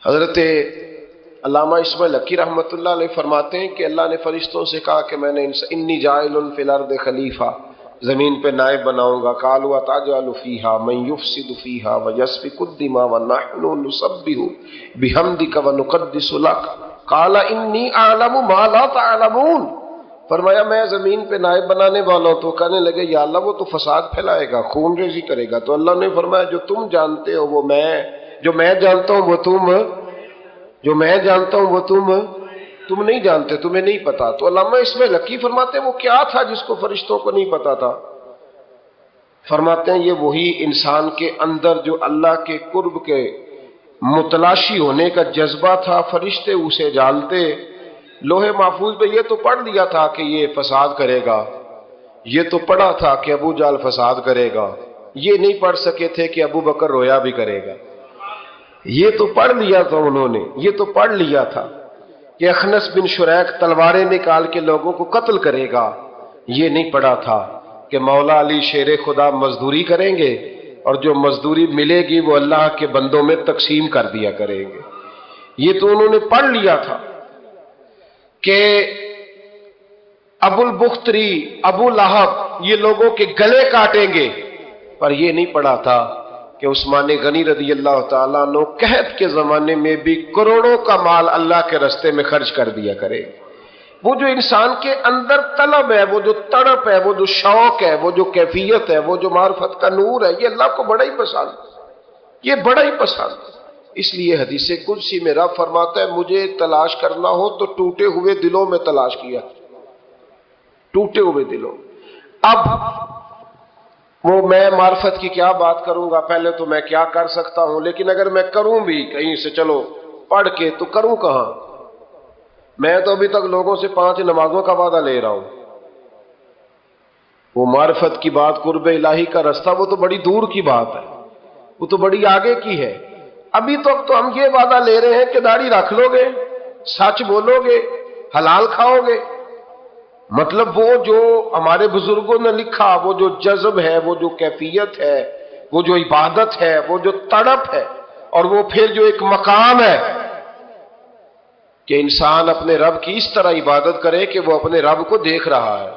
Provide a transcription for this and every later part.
حضرت علامہ اسماعیل حقی رحمۃ اللہ علیہ فرماتے ہیں کہ اللہ نے فرشتوں سے کہا کہ میں نے انی جاعل فی الارض خلیفہ، زمین پہ نائب بناؤں گا۔ قالوا اتجعل فیہا من یفسد فیہا ویسفک الدماء ونحن نسبح بحمدک ونقدس لک قال انی اعلم ما لا تعلمون۔ فرمایا میں زمین پہ نائب بنانے والا ہوں، تو کہنے لگے یا اللہ وہ تو فساد پھیلائے گا، خون ریزی کرے گا۔ تو اللہ نے فرمایا جو تم جانتے ہو وہ میں، جو میں جانتا ہوں وہ تم، جو میں جانتا ہوں وہ تم نہیں جانتے، تمہیں نہیں پتا۔ تو علامہ اسماعیل حقی فرماتے ہیں وہ کیا تھا جس کو فرشتوں کو نہیں پتا تھا؟ فرماتے ہیں یہ وہی انسان کے اندر جو اللہ کے قرب کے متلاشی ہونے کا جذبہ تھا، فرشتے اسے جانتے۔ لوہے محفوظ میں یہ تو پڑھ لیا تھا کہ یہ فساد کرے گا، یہ تو پڑھا تھا کہ ابو جہل فساد کرے گا، یہ نہیں پڑھ سکے تھے کہ ابو بکر رویا بھی کرے گا۔ یہ تو پڑھ لیا تھا انہوں نے، یہ تو پڑھ لیا تھا کہ اخنس بن شریک تلواریں نکال کے لوگوں کو قتل کرے گا۔ یہ نہیں پڑھا تھا کہ مولا علی شیر خدا مزدوری کریں گے اور جو مزدوری ملے گی وہ اللہ کے بندوں میں تقسیم کر دیا کریں گے۔ یہ تو انہوں نے پڑھ لیا تھا کہ ابو البختری، ابو لہب یہ لوگوں کے گلے کاٹیں گے، پر یہ نہیں پڑھا تھا کہ عثمان غنی رضی اللہ تعالیٰ عنہ قحط کے زمانے میں بھی کروڑوں کا مال اللہ کے راستے میں خرچ کر دیا کرے۔ وہ جو انسان کے اندر طلب ہے، وہ جو تڑپ ہے، وہ جو شوق ہے، وہ جو کیفیت ہے، وہ جو معرفت کا نور ہے، یہ اللہ کو بڑا ہی پسند، یہ بڑا ہی پسند۔ اس لیے حدیث قدسی میں رب فرماتا ہے مجھے تلاش کرنا ہو تو ٹوٹے ہوئے دلوں میں تلاش کیا، ٹوٹے ہوئے دلوں۔ اب وہ میں معرفت کی کیا بات کروں گا، پہلے تو میں کیا کر سکتا ہوں، لیکن اگر میں کروں بھی کہیں سے چلو پڑھ کے تو کروں کہاں؟ میں تو ابھی تک لوگوں سے 5 نمازوں کا وعدہ لے رہا ہوں۔ وہ معرفت کی بات، قرب الہی کا راستہ، وہ تو بڑی دور کی بات ہے، وہ تو بڑی آگے کی ہے۔ ابھی تک تو ہم یہ وعدہ لے رہے ہیں کہ داڑھی رکھ لو گے، سچ بولو گے، حلال کھاؤ گے۔ مطلب وہ جو ہمارے بزرگوں نے لکھا، وہ جو جذب ہے، وہ جو کیفیت ہے، وہ جو عبادت ہے، وہ جو تڑپ ہے، اور وہ پھر جو ایک مقام ہے کہ انسان اپنے رب کی اس طرح عبادت کرے کہ وہ اپنے رب کو دیکھ رہا ہے۔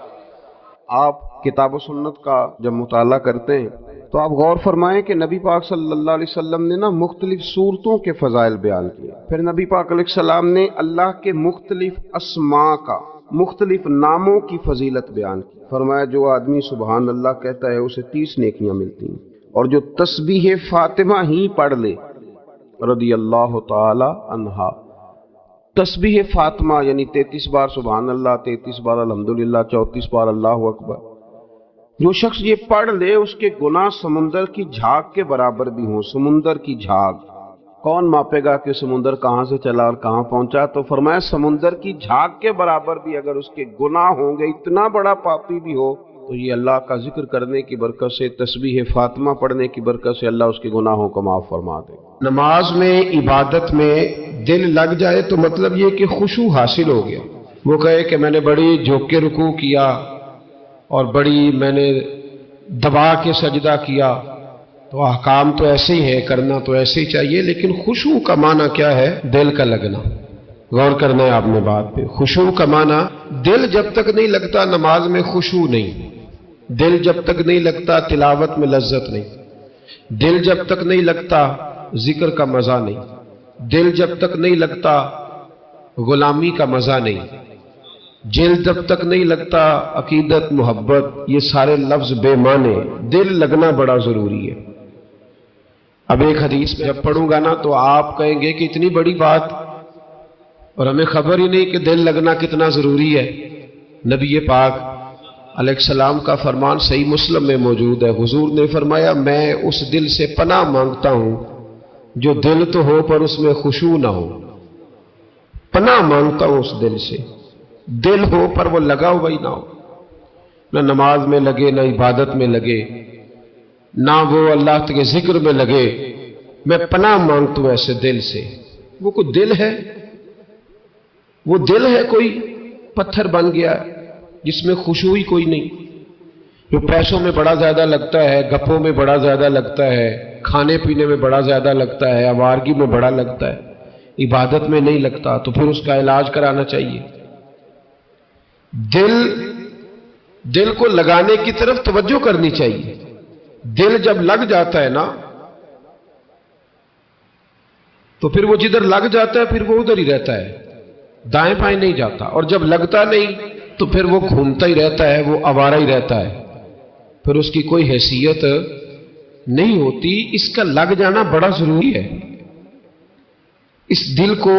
آپ کتاب و سنت کا جب مطالعہ کرتے ہیں تو آپ غور فرمائیں کہ نبی پاک صلی اللہ علیہ وسلم نے مختلف صورتوں کے فضائل بیان کیے۔ پھر نبی پاک علیہ السلام نے اللہ کے مختلف اسماء کا، مختلف ناموں کی فضیلت بیان کی۔ فرمایا جو آدمی سبحان اللہ کہتا ہے اسے 30 نیکیاں ملتی ہیں، اور جو تسبیح فاطمہ ہی پڑھ لے رضی اللہ تعالی عنہا۔ تسبیح فاطمہ یعنی 33 بار سبحان اللہ، 33 بار الحمدللہ، 34 بار اللہ اکبر، جو شخص یہ پڑھ لے اس کے گناہ سمندر کی جھاگ کے برابر بھی ہوں۔ سمندر کی جھاگ کون ماپے گا کہ سمندر کہاں سے چلا اور کہاں پہنچا؟ تو فرمایا سمندر کی جھاگ کے برابر بھی اگر اس کے گناہ ہوں گے، اتنا بڑا پاپی بھی ہو، تو یہ اللہ کا ذکر کرنے کی برکت سے، تسبیح فاطمہ پڑھنے کی برکت سے اللہ اس کے گناہوں کو معاف فرما دے۔ نماز میں، عبادت میں دل لگ جائے تو مطلب یہ کہ خشوع حاصل ہو گیا۔ وہ کہے کہ میں نے بڑی جھک کے رکوع کیا اور بڑی میں نے دبا کے سجدہ کیا، تو احکام تو ایسے ہی ہے، کرنا تو ایسے ہی چاہیے، لیکن خشوع کا معنی کیا ہے؟ دل کا لگنا۔ غور کرنا ہے آپ نے بات پہ۔ خشوع کا معنی دل جب تک نہیں لگتا نماز میں خشوع نہیں، دل جب تک نہیں لگتا تلاوت میں لذت نہیں، دل جب تک نہیں لگتا ذکر کا مزہ نہیں، دل جب تک نہیں لگتا غلامی کا مزہ نہیں، دل جب تک نہیں لگتا عقیدت، محبت، یہ سارے لفظ بے معنی۔ دل لگنا بڑا ضروری ہے۔ اب ایک حدیث جب پڑھوں گا نا تو آپ کہیں گے کہ اتنی بڑی بات اور ہمیں خبر ہی نہیں کہ دل لگنا کتنا ضروری ہے۔ نبی پاک علیہ السلام کا فرمان صحیح مسلم میں موجود ہے۔ حضور نے فرمایا میں اس دل سے پناہ مانگتا ہوں جو دل تو ہو پر اس میں خشوع نہ ہو۔ پناہ مانگتا ہوں اس دل سے، دل ہو پر وہ لگا ہوا ہی نہ ہو، نہ نماز میں لگے، نہ عبادت میں لگے، نہ وہ اللہ کے ذکر میں لگے۔ میں پناہ مانگتا ہوں ایسے دل سے۔ وہ کوئی دل ہے؟ وہ دل ہے کوئی پتھر بن گیا جس میں خشوع ہی کوئی نہیں، جو پیسوں میں بڑا زیادہ لگتا ہے، گپوں میں بڑا زیادہ لگتا ہے، کھانے پینے میں بڑا زیادہ لگتا ہے، آوارگی میں بڑا لگتا ہے۔ عبادت میں نہیں لگتا تو پھر اس کا علاج کرانا چاہیے۔ دل کو لگانے کی طرف توجہ کرنی چاہیے۔ دل جب لگ جاتا ہے نا تو پھر وہ جدھر لگ جاتا ہے پھر وہ ادھر ہی رہتا ہے، دائیں بائیں نہیں جاتا، اور جب لگتا نہیں تو پھر وہ گھومتا ہی رہتا ہے، وہ آوارہ ہی رہتا ہے، پھر اس کی کوئی حیثیت نہیں ہوتی۔ اس کا لگ جانا بڑا ضروری ہے۔ اس دل کو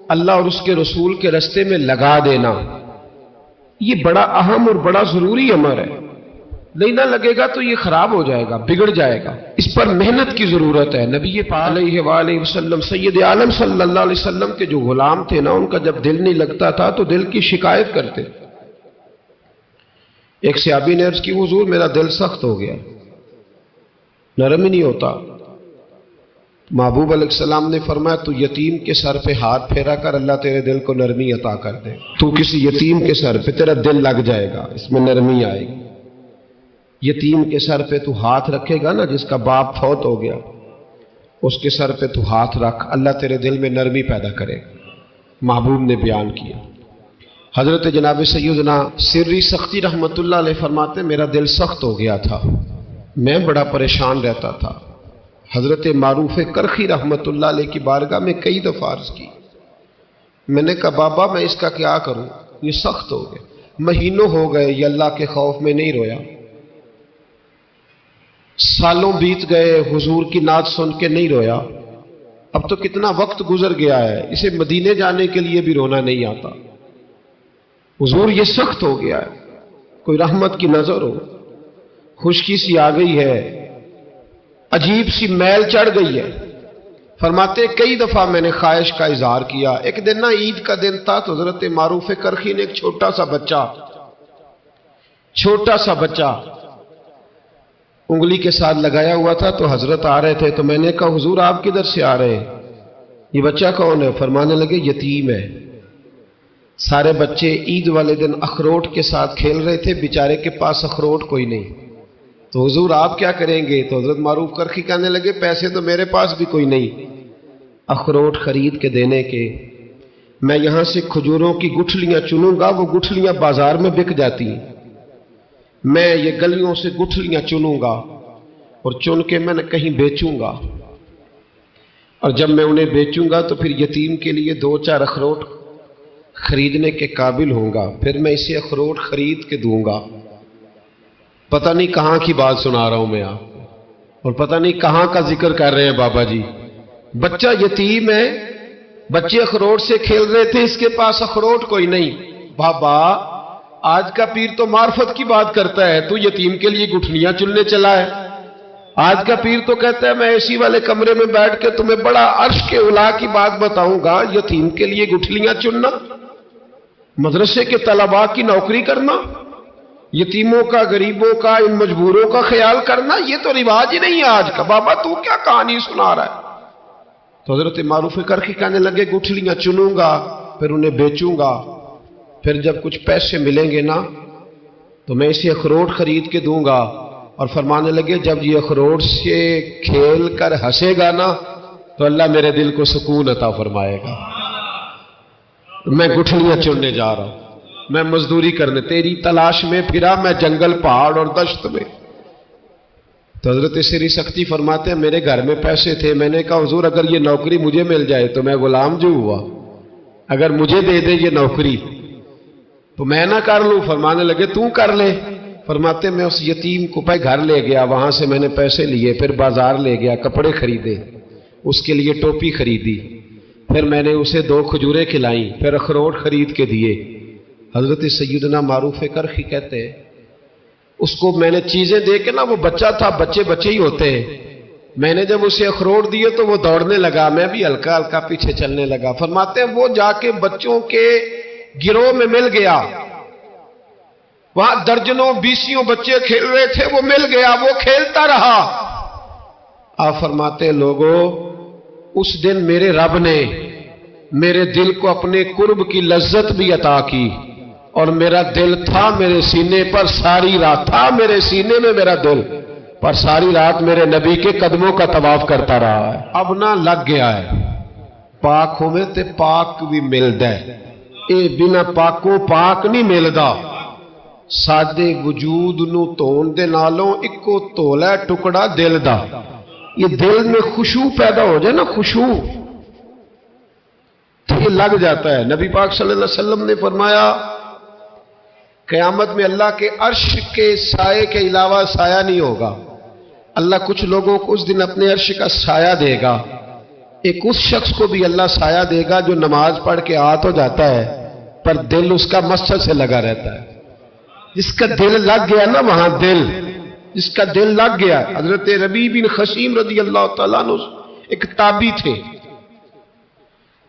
اللہ اور اس کے رسول کے راستے میں لگا دینا یہ بڑا اہم اور بڑا ضروری امر ہے۔ نہیں نہ لگے گا تو یہ خراب ہو جائے گا، بگڑ جائے گا، اس پر محنت کی ضرورت ہے۔ نبی پاک علیہ وآلہ وسلم سید عالم صلی اللہ علیہ وسلم کے جو غلام تھے نا، ان کا جب دل نہیں لگتا تھا تو دل کی شکایت کرتے۔ ایک صحابی نے عرض کی حضور میرا دل سخت ہو گیا، نرم ہی نہیں ہوتا۔ محبوب علیہ السلام نے فرمایا تو یتیم کے سر پہ ہاتھ پھیرا کر، اللہ تیرے دل کو نرمی عطا کر دے۔ تو کسی یتیم کے سر پہ تیرا دل لگ جائے گا، اس میں نرمی آئے گی۔ یتیم کے سر پہ تو ہاتھ رکھے گا نا، جس کا باپ فوت ہو گیا اس کے سر پہ تو ہاتھ رکھ، اللہ تیرے دل میں نرمی پیدا کرے۔ محبوب نے بیان کیا۔ حضرت جناب سیدنا سری سختی رحمت اللہ علیہ فرماتے میرا دل سخت ہو گیا تھا، میں بڑا پریشان رہتا تھا۔ حضرت معروف کرخی رحمت اللہ علیہ کی بارگاہ میں کئی دفعہ عرض کی، میں نے کہا بابا میں اس کا کیا کروں، یہ سخت ہو گیا، مہینوں ہو گئے یہ اللہ کے خوف میں نہیں رویا، سالوں بیت گئے حضور کی نعت سن کے نہیں رویا، اب تو کتنا وقت گزر گیا ہے، اسے مدینے جانے کے لیے بھی رونا نہیں آتا۔ حضور یہ سخت ہو گیا ہے، کوئی رحمت کی نظر ہو، خشکی سی آ گئی ہے، عجیب سی میل چڑھ گئی ہے۔ فرماتے کئی دفعہ میں نے خواہش کا اظہار کیا۔ ایک دن نا عید کا دن تھا تو حضرت معروف کرخی نے ایک چھوٹا سا بچہ انگلی کے ساتھ لگایا ہوا تھا، تو حضرت آ رہے تھے تو میں نے کہا حضور آپ کدھر سے آ رہے ہیں، یہ بچہ کون ہے؟ فرمانے لگے یتیم ہے۔ سارے بچے عید والے دن اخروٹ کے ساتھ کھیل رہے تھے، بیچارے کے پاس اخروٹ کوئی نہیں، تو حضور آپ کیا کریں گے؟ تو حضرت معروف کرخی کہنے لگے پیسے تو میرے پاس بھی کوئی نہیں اخروٹ خرید کے دینے کے، میں یہاں سے کھجوروں کی گٹھلیاں چنوں گا، وہ گٹھلیاں بازار میں بک جاتی ہیں، میں یہ گلیوں سے گٹھلیاں چنوں گا اور چن کے میں نے کہیں بیچوں گا، اور جب میں انہیں بیچوں گا تو پھر یتیم کے لیے 2-4 اخروٹ خریدنے کے قابل ہوں گا، پھر میں اسے اخروٹ خرید کے دوں گا۔ پتہ نہیں کہاں کی بات سنا رہا ہوں میں آپ کو، اور پتہ نہیں کہاں کا ذکر کر رہے ہیں بابا جی۔ بچہ یتیم ہے، بچے اخروٹ سے کھیل رہے تھے، اس کے پاس اخروٹ کوئی نہیں۔ بابا آج کا پیر تو معرفت کی بات کرتا ہے، تو یتیم کے لیے گٹھلیاں چننے چلا ہے۔ آج کا پیر تو کہتا ہے میں اے سی والے کمرے میں بیٹھ کے تمہیں بڑا عرش کے اعلیٰ کی بات بتاؤں گا، یتیم کے لیے گٹھلیاں چننا، مدرسے کے طلباء کی نوکری کرنا، یتیموں کا، غریبوں کا، ان مجبوروں کا خیال کرنا، یہ تو رواج ہی نہیں ہے آج کا۔ بابا تو کیا کہانی سنا رہا ہے؟ تو حضرت معروف کرخی کہنے لگے گٹھلیاں چنوں گا، پھر انہیں بیچوں گا، پھر جب کچھ پیسے ملیں گے نا تو میں اسے اخروٹ خرید کے دوں گا، اور فرمانے لگے جب یہ اخروٹ سے کھیل کر ہنسے گا نا تو اللہ میرے دل کو سکون عطا فرمائے گا۔ میں گٹھلیاں چننے جا رہا ہوں، میں مزدوری کرنے، تیری تلاش میں پھرا میں جنگل، پہاڑ اور دشت میں۔ تو حضرت سری سختی فرماتے ہیں میرے گھر میں پیسے تھے، میں نے کہا حضور اگر یہ نوکری مجھے مل جائے تو میں غلام جو ہوا، اگر مجھے دے دے یہ نوکری تو میں نہ کر لوں؟ فرمانے لگے تو کر لے۔ فرماتے میں اس یتیم کو پہ گھر لے گیا، وہاں سے میں نے پیسے لیے، پھر بازار لے گیا، کپڑے خریدے، اس کے لیے ٹوپی خریدی، پھر میں نے اسے 2 کھجوریں کھلائیں، پھر اخروٹ خرید کے دیے۔ حضرت سیدنا معروف کرخی کہتے ہیں اس کو میں نے چیزیں دے کے نا، وہ بچہ تھا، بچے ہی ہوتے ہیں، میں نے جب اسے اخروٹ دیے تو وہ دوڑنے لگا، میں بھی ہلکا ہلکا پیچھے چلنے لگا۔ فرماتے ہیں وہ جا کے بچوں کے گروہ میں مل گیا، وہاں درجنوں 20 بچے کھیل رہے تھے، وہ مل گیا، وہ کھیلتا رہا۔ آپ فرماتے ہیں لوگوں اس دن میرے رب نے میرے دل کو اپنے قرب کی لذت بھی عطا کی، اور میرا دل تھا میرے سینے پر ساری رات، تھا میرے سینے میں میرا دل، پر ساری رات میرے نبی کے قدموں کا طواف کرتا رہا ہے۔ اب نہ لگ گیا ہے، پاک ہوئے تے پاک بھی ملدا ہے، اے بنا پاکوں پاک نہیں ملدا۔ سادے وجود نو تون دے نالوں اکو تولا ہے ٹکڑا دل دا۔ یہ دل میں خشوع پیدا ہو جائے نا، خشوع تو یہ لگ جاتا ہے۔ نبی پاک صلی اللہ علیہ وسلم نے فرمایا قیامت میں اللہ کے عرش کے سائے کے علاوہ سایہ نہیں ہوگا۔ اللہ کچھ لوگوں کو اس دن اپنے عرش کا سایہ دے گا۔ ایک اس شخص کو بھی اللہ سایہ دے گا جو نماز پڑھ کے آ تو جاتا ہے پر دل اس کا مسجد سے لگا رہتا ہے۔ جس کا دل لگ گیا نا وہاں دل، جس کا دل لگ گیا۔ حضرت ربیع بن خثیم رضی اللہ تعالیٰ عنہ ایک تابعی تھے،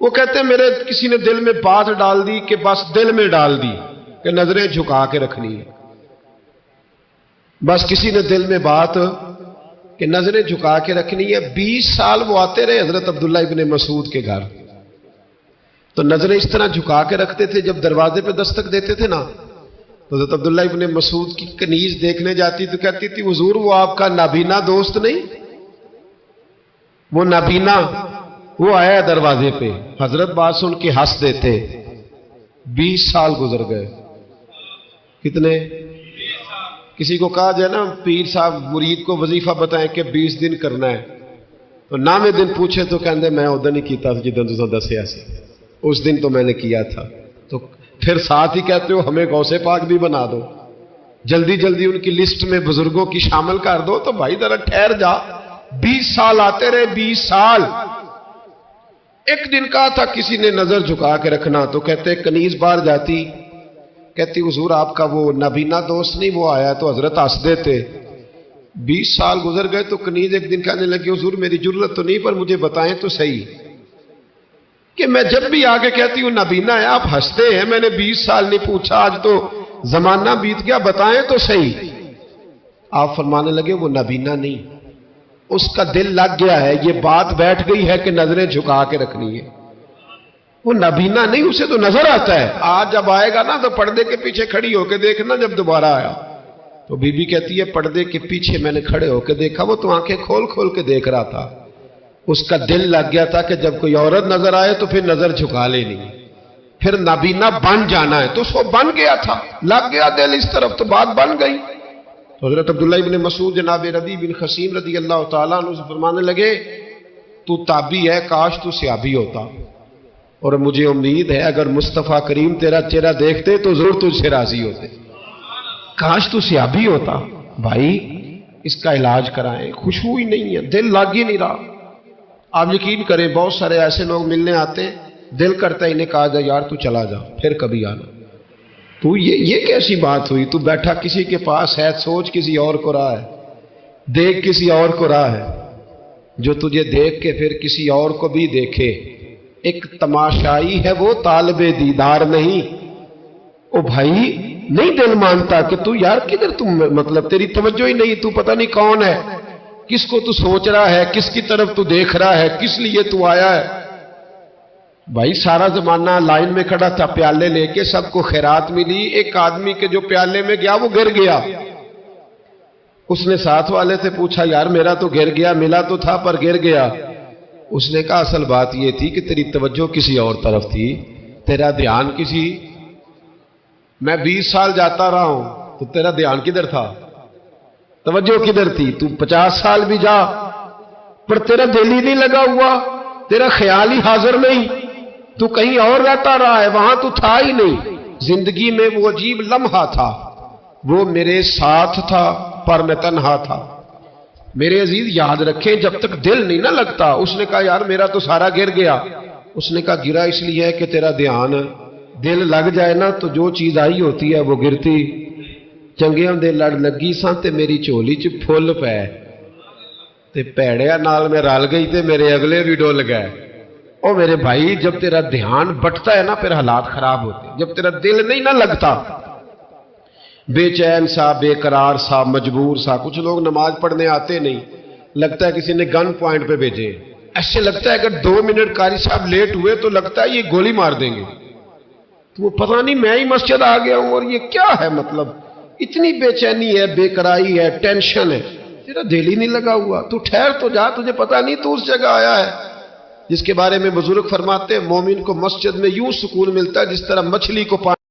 وہ کہتے ہیں میرے کسی نے دل میں بات ڈال دی کہ بس دل میں ڈال دی کہ نظریں جھکا کے رکھنی ہے۔ بس کسی نے دل میں بات کہ نظریں جھکا کے رکھنی ہے۔ 20 سال وہ آتے رہے حضرت عبداللہ ابن مسعود کے گھر، تو نظریں اس طرح جھکا کے رکھتے تھے، جب دروازے پہ دستک دیتے تھے نا تو حضرت عبداللہ ابن مسعود کی کنیز دیکھنے جاتی تو کہتی تھی حضور وہ آپ کا نابینا دوست نہیں، وہ نابینا وہ آیا دروازے پہ۔ حضرت بات سن کے ہنس دیتے۔ 20 سال گزر گئے۔ کتنے؟ کسی کو کہا جائے نا پیر صاحب مرید کو وظیفہ بتائیں کہ 20 دن کرنا ہے تو نامے دن پوچھے تو کہندے میں ادھر نہیں کیتا جدن تساں دسیا سی، اس دن تو میں نے کیا تھا۔ تو پھر ساتھ ہی کہتے ہو ہمیں غوث پاک بھی بنا دو، جلدی جلدی ان کی لسٹ میں بزرگوں کی شامل کر دو۔ تو بھائی ذرا ٹھہر جا، 20 سال آتے رہے، 20 سال۔ ایک دن کہا تھا کسی نے نظر جھکا کے رکھنا تو کہتے کنیز باہر جاتی، کہتی حضور آپ کا وہ نابینا دوست نہیں وہ آیا، تو حضرت ہنس دیتے۔ 20 سال گزر گئے تو کنیز ایک دن کہنے لگی حضور میری جرت تو نہیں پر مجھے بتائیں تو صحیح کہ میں جب بھی آگے کہتی ہوں نابینا ہے آپ ہنستے ہیں، میں نے 20 سال نہیں پوچھا، آج تو زمانہ بیت گیا، بتائیں تو صحیح۔ آپ فرمانے لگے وہ نابینا نہیں، اس کا دل لگ گیا ہے، یہ بات بیٹھ گئی ہے کہ نظریں جھکا کے رکھنی ہے۔ وہ نابینا نہیں، اسے تو نظر آتا ہے۔ آج جب آئے گا نا تو پردے کے پیچھے کھڑی ہو کے دیکھنا، جب دوبارہ آیا تو بی بی کہتی ہے پردے کے پیچھے میں نے کھڑے ہو کے دیکھا، وہ تو آنکھیں کھول کھول کے دیکھ رہا تھا، اس کا دل لگ گیا تھا کہ جب کوئی عورت نظر آئے تو پھر نظر جھکا لینی، پھر نابینا بن جانا ہے، تو اس کو بن گیا تھا، لگ گیا دل اس طرف تو بات بن گئی۔ تو حضرت عبداللہ ابن مسعود جناب ربیع بن خثیم رضی اللہ تعالیٰ عنہ سے فرمانے لگے تو تابعی ہے، کاش تو صحابی ہوتا، اور مجھے امید ہے اگر مصطفیٰ کریم تیرا چہرہ دیکھتے تو ضرور تجھ سے راضی ہوتے، کاش تو صحابی ہوتا۔ بھائی اس کا علاج کرائیں، خشوع ہی نہیں ہے، دل لگ ہی نہیں رہا۔ آپ یقین کریں بہت سارے ایسے لوگ ملنے آتے ہیں، دل کرتا ہے انہیں کہا جائے یار تو چلا جا پھر کبھی آنا، تو یہ کیسی بات ہوئی؟ تو بیٹھا کسی کے پاس ہے، سوچ کسی اور کو رہا ہے، دیکھ کسی اور کو رہا ہے، جو تجھے دیکھ کے پھر کسی اور کو بھی دیکھے۔ ایک تماشائی ہے وہ طالب دیدار نہیں۔ او بھائی نہیں دل مانتا کہ تو یار کدھر تم، مطلب تیری توجہ ہی نہیں، تو پتہ نہیں کون ہے، کس کو تو سوچ رہا ہے، کس کی طرف تو دیکھ رہا ہے، کس لیے تو آیا ہے۔ بھائی سارا زمانہ لائن میں کھڑا تھا پیالے لے کے، سب کو خیرات ملی، ایک آدمی کے جو پیالے میں گیا وہ گر گیا، اس نے ساتھ والے سے پوچھا یار میرا تو گر گیا، ملا تو تھا پر گر گیا۔ اس نے کہا اصل بات یہ تھی کہ تیری توجہ کسی اور طرف تھی، تیرا دھیان کسی، میں 20 سال جاتا رہا ہوں تو تیرا دھیان کدھر تھا، توجہ کدھر تھی؟ تو 50 سال بھی جا پر تیرا دل ہی نہیں لگا ہوا، تیرا خیال ہی حاضر نہیں، تو کہیں اور رہتا رہا ہے، وہاں تو تھا ہی نہیں۔ زندگی میں وہ عجیب لمحہ تھا، وہ میرے ساتھ تھا پر میں تنہا تھا۔ میرے عزیز یاد رکھیں جب تک دل نہیں نہ لگتا۔ اس نے کہا یار میرا تو سارا گر گیا، اس نے کہا گرا اس لیے ہے کہ تیرا دھیان، دل لگ جائے نا تو جو چیز آئی ہوتی ہے وہ گرتی۔ چنگیاں دے لڑ لگی سان تے میری چولی چ پھل پے تے پیڑیا نال میں رل گئی تے میرے اگلے بھی ڈول گئے۔ او میرے بھائی جب تیرا دھیان بٹتا ہے نا پھر حالات خراب ہوتے، جب تیرا دل نہیں نہ لگتا، بے چین سا، بے قرار سا، مجبور سا۔ کچھ لوگ نماز پڑھنے آتے نہیں، لگتا ہے کسی نے گن پوائنٹ پہ بھیجے، ایسے لگتا ہے اگر 2 منٹ قاری صاحب لیٹ ہوئے تو لگتا ہے یہ گولی مار دیں گے، تو وہ پتہ نہیں میں ہی مسجد آ گیا ہوں اور یہ کیا ہے، مطلب اتنی بے چینی ہے، بے قراری ہے، ٹینشن ہے، تیرا دل ہی نہیں لگا ہوا، تو ٹھہر تو جا، تجھے پتہ نہیں تو اس جگہ آیا ہے۔ جس کے بارے میں بزرگ فرماتے ہیں مومن کو مسجد میں یوں سکون ملتا ہے جس طرح مچھلی کو پانی